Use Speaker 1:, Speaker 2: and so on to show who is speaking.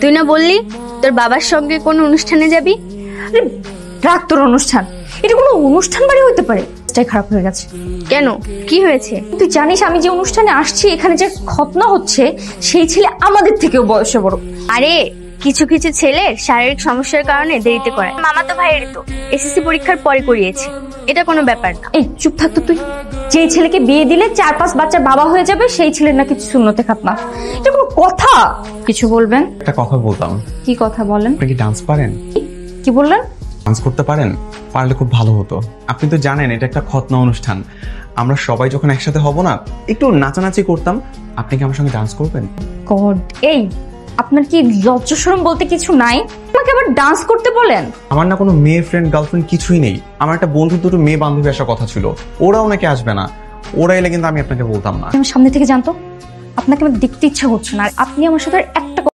Speaker 1: তুই না বললি তোর বাবার সঙ্গে কোন অনুষ্ঠানে যাবি?
Speaker 2: আরে রাখ তোর অনুষ্ঠান, এটা কোনো অনুষ্ঠান বাড়ি হইতে পারে? এটাই খারাপ হয়ে গেছে।
Speaker 1: কেন, কি হয়েছে?
Speaker 2: তুই জানিস আমি যে অনুষ্ঠানে আসছি এখানে যে খতনা হচ্ছে সেই ছেলে আমাদের থেকেও বয়সে বড়।
Speaker 1: আরে কিছু কিছু ছেলে শারীরিক সমস্যার কারণে দেরিতে করে। মামা তো ভাইয়ের তো এসএসসি পরীক্ষার পরে করিয়েছে, এটা কোনো ব্যাপার না।
Speaker 2: এই চুপ থাকতো তুই। যে ছেলেকে বিয়ে দিলে 4-5 বাচ্চার বাবা হয়ে যাবে সেই ছেলের নাকি সুন্নতে খাতনা, এটা কোনো কথা? কিছু বলবেন?
Speaker 3: একটা কথা বলতাম।
Speaker 2: কি কথা বলেন?
Speaker 3: আপনি কি ডান্স পারেন?
Speaker 2: কি বললেন?
Speaker 3: ডান্স করতে পারেন? পারলে খুব ভালো হতো। আপনি তো জানেন এটা একটা খতনা অনুষ্ঠান, আমরা সবাই যখন একসাথে হব না একটু নাচানাচি করতাম। আপনি কি আমার সঙ্গে ডান্স করবেন?
Speaker 2: গড, এই আপনার কি লজ্জা শরম বলতে কিছু নাই? আমাকে আবার ডান্স করতে বলেন?
Speaker 3: আমার না কোনো মেয়ে ফ্রেন্ড গার্লফ্রেন্ড কিছুই নেই। আমার একটা বন্ধু দুটো মেয়ে বান্ধবী আসার কথা ছিল, ওরাও নাকি আসবে না। ওরা এলে কিন্তু আমি আপনাকে বলতাম না।
Speaker 2: আমার সামনে থেকে জানতো, আপনাকে আমার দেখতে ইচ্ছা হচ্ছে না, আর আপনি আমার সাথে একটা